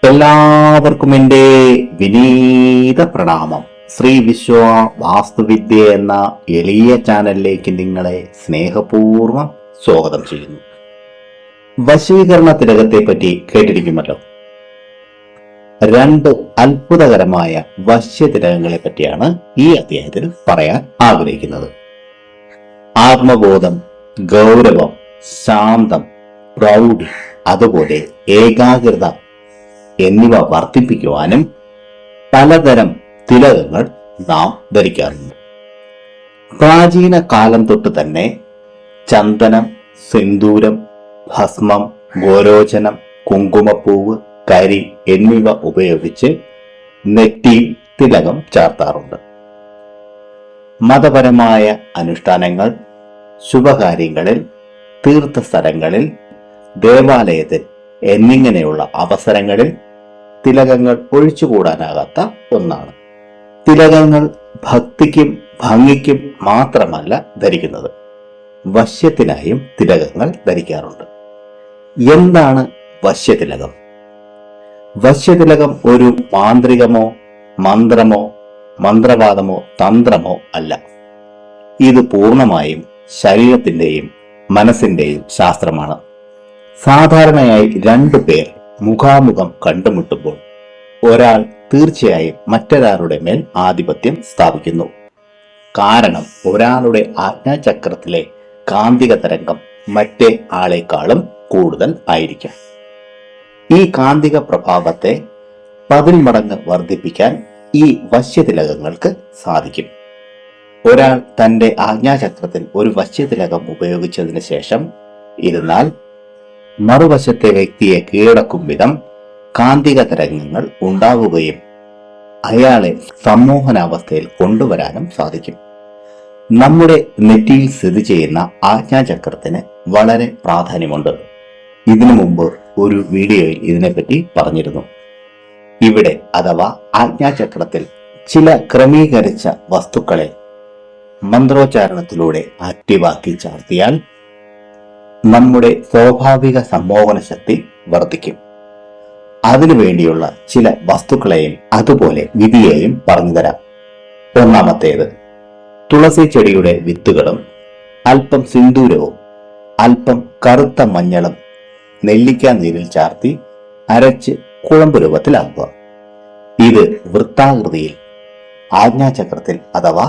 എല്ലാവർക്കും എൻ്റെ വിനീത പ്രണാമം. ശ്രീ വിശ്വ വാസ്തുവിദ്യ എന്ന എളിയ ചാനലിലേക്ക് നിങ്ങളെ സ്നേഹപൂർവ്വം സ്വാഗതം ചെയ്യുന്നു. വശീകരണ തിലകത്തെ പറ്റി കേട്ടിരിക്കുമല്ലോ. രണ്ട് അത്ഭുതകരമായ വശ്യതിലകങ്ങളെ പറ്റിയാണ് ഈ അധ്യായത്തിൽ പറയാൻ ആഗ്രഹിക്കുന്നത്. ആത്മബോധം, ഗൗരവം, ശാന്തം, പ്രൗഢി, അതുപോലെ ഏകാഗ്രത എന്നിവ വർദ്ധിപ്പിക്കുവാനും പലതരം തിലകങ്ങൾ നാം ധരിക്കാറുണ്ട്. പ്രാചീന കാലം തൊട്ട് തന്നെ ചന്ദനം, സിന്ദൂരം, ഭസ്മം, ഗോരോചനം, കുങ്കുമപ്പൂവ്, കരി എന്നിവ ഉപയോഗിച്ച് നെറ്റിയിൽ തിലകം ചാർത്താറുണ്ട്. മതപരമായ അനുഷ്ഠാനങ്ങൾ, ശുഭകാര്യങ്ങളിൽ, തീർത്ഥസ്ഥലങ്ങളിൽ, ദേവാലയത്തിൽ എന്നിങ്ങനെയുള്ള അവസരങ്ങളിൽ തിലകങ്ങൾ ഒഴിച്ചുകൂടാനാകാത്ത ഒന്നാണ്. തിലകങ്ങൾ ഭക്തിക്കും ഭംഗിക്കും മാത്രമല്ല ധരിക്കുന്നത്, വശ്യത്തിനായും തിലകങ്ങൾ ധരിക്കാറുണ്ട്. എന്താണ് വശ്യതിലകം? വശ്യതിലകം ഒരു മാന്ത്രികമോ മന്ത്രമോ മന്ത്രവാദമോ തന്ത്രമോ അല്ല. ഇത് പൂർണ്ണമായും ശരീരത്തിന്റെയും മനസ്സിന്റെയും ശാസ്ത്രമാണ്. സാധാരണയായി രണ്ടു പേർ മുഖാമുഖം കണ്ടുമുട്ടുമ്പോൾ ഒരാൾ തീർച്ചയായും മറ്റൊരാളുടെ മേൽ ആധിപത്യം സ്ഥാപിക്കുന്നു. കാരണം ഒരാളുടെ ആജ്ഞാചക്രത്തിലെ കാന്തിക തരംഗം മറ്റേ ആളെക്കാളും കൂടുതൽ ആയിരിക്കാം. ഈ കാന്തിക പ്രഭാവത്തെ 10 മടങ്ങ് വർദ്ധിപ്പിക്കാൻ ഈ വശ്യതിലകങ്ങൾക്ക് സാധിക്കും. ഒരാൾ തന്റെ ആജ്ഞാചക്രത്തിൽ ഒരു വശ്യതിലകം ഉപയോഗിച്ചതിന് ശേഷം ഇരുന്നാൽ മറുവശത്തെ വ്യക്തിയെ കീഴടക്കും വിധം കാന്തിക തരംഗങ്ങൾ ഉണ്ടാവുകയും അയാളെ സമ്മോഹനാവസ്ഥയിൽ കൊണ്ടുവരാനും സാധിക്കും. നമ്മുടെ നെറ്റിയിൽ സ്ഥിതി ചെയ്യുന്ന ആജ്ഞാചക്രത്തിന് വളരെ പ്രാധാന്യമുണ്ട്. ഇതിനു മുമ്പ് ഒരു വീഡിയോയിൽ ഇതിനെപ്പറ്റി പറഞ്ഞിരുന്നു. ഇവിടെ അഥവാ ആജ്ഞാചക്രത്തിൽ ചില ക്രമീകരിച്ച വസ്തുക്കളെ മന്ത്രോച്ചാരണത്തിലൂടെ ആക്റ്റീവാക്കി ചാർത്തിയാൽ നമ്മുടെ സ്വാഭാവിക സമ്മോഹന ശക്തി വർദ്ധിക്കും. അതിനുവേണ്ടിയുള്ള ചില വസ്തുക്കളെയും അതുപോലെ വിധിയെയും പറഞ്ഞുതരാം. ഒന്നാമത്തേത്, തുളസി ചെടിയുടെ വിത്തുകളും അല്പം സിന്ദൂരവും അല്പം കറുത്ത മഞ്ഞളും നെല്ലിക്ക നീരിൽ ചാർത്തി അരച്ച് കുഴമ്പ് രൂപത്തിലാക്കുക. ഇത് വൃത്താകൃതിയിൽ ആജ്ഞാചക്രത്തിൽ അഥവാ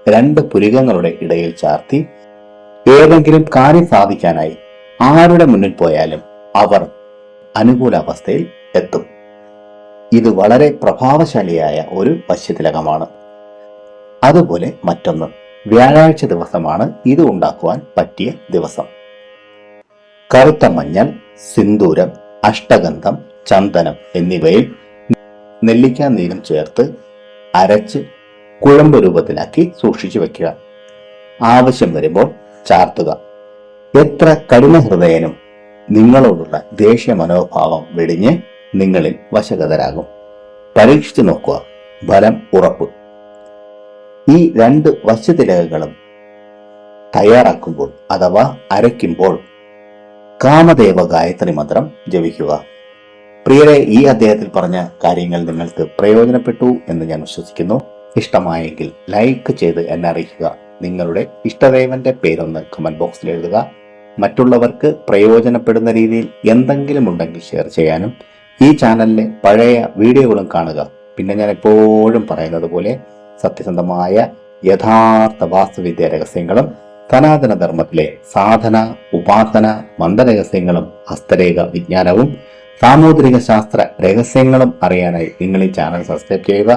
2 പുരികങ്ങളുടെ ഇടയിൽ ചാർത്തി ഏതെങ്കിലും കാര്യം സാധിക്കാനായി ആരുടെ മുന്നിൽ പോയാലും അവർ അനുകൂലാവസ്ഥയിൽ എത്തും. ഇത് വളരെ പ്രഭാവശാലിയായ ഒരു വശ്യതിലകമാണ്. അതുപോലെ മറ്റൊന്ന്, വ്യാഴാഴ്ച ദിവസമാണ് ഇത് ഉണ്ടാക്കുവാൻ പറ്റിയ ദിവസം. കറുത്ത മഞ്ഞൾ, സിന്ദൂരം, അഷ്ടഗന്ധം, ചന്ദനം എന്നിവയിൽ നെല്ലിക്ക നീരും ചേർത്ത് അരച്ച് കുഴമ്പ് രൂപത്തിലാക്കി സൂക്ഷിച്ചു വെക്കുക. ആവശ്യം വരുമ്പോൾ ചാർത്തുക. എത്ര കഠിന ഹൃദയനും നിങ്ങളോടുള്ള ദേഷ്യ മനോഭാവം വെടിഞ്ഞ് നിങ്ങളിൽ വശഗതരാകും. പരീക്ഷിച്ചു നോക്കുക, ഫലം ഉറപ്പ്. ഈ 2 വശ്യതിലകങ്ങളും തയ്യാറാക്കുമ്പോൾ അഥവാ അരയ്ക്കുമ്പോൾ കാമദേവ ഗായത്രി മന്ത്രം ജപിക്കുക. പ്രിയരെ, ഈ അധ്യായത്തിൽ പറഞ്ഞ കാര്യങ്ങൾ നിങ്ങൾക്ക് പ്രയോജനപ്പെട്ടു എന്ന് ഞാൻ വിശ്വസിക്കുന്നു. ഇഷ്ടമായെങ്കിൽ ലൈക്ക് ചെയ്ത് എന്നെ അറിയിക്കുക. നിങ്ങളുടെ ഇഷ്ടദേവന്റെ പേരൊന്ന് കമന്റ് ബോക്സിൽ എഴുതുക. മറ്റുള്ളവർക്ക് പ്രയോജനപ്പെടുന്ന രീതിയിൽ എന്തെങ്കിലും ഉണ്ടെങ്കിൽ ഷെയർ ചെയ്യാനും ഈ ചാനലിലെ പഴയ വീഡിയോകളും കാണുക. പിന്നെ ഞാൻ എപ്പോഴും പറയുന്നത് പോലെ സത്യസന്ധമായ യഥാർത്ഥ വാസ്തുവിദ്യ രഹസ്യങ്ങളും സനാതന ധർമ്മത്തിലെ സാധന, ഉപാസന, മന്ത്രരഹസ്യങ്ങളും ഹസ്തരേഖ വിജ്ഞാനവും സാമുദ്രിക ശാസ്ത്ര രഹസ്യങ്ങളും അറിയാനായി നിങ്ങൾ ഈ ചാനൽ സബ്സ്ക്രൈബ് ചെയ്യുക.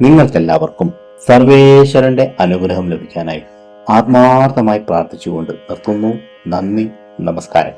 നിങ്ങൾക്കെല്ലാവർക്കും സർവേശ്വരന്റെ അനുഗ്രഹം ലഭിക്കാനായി ആത്മാർത്ഥമായി പ്രാർത്ഥിച്ചുകൊണ്ട് നിർത്തുന്നു. നന്ദി, നമസ്കാരം.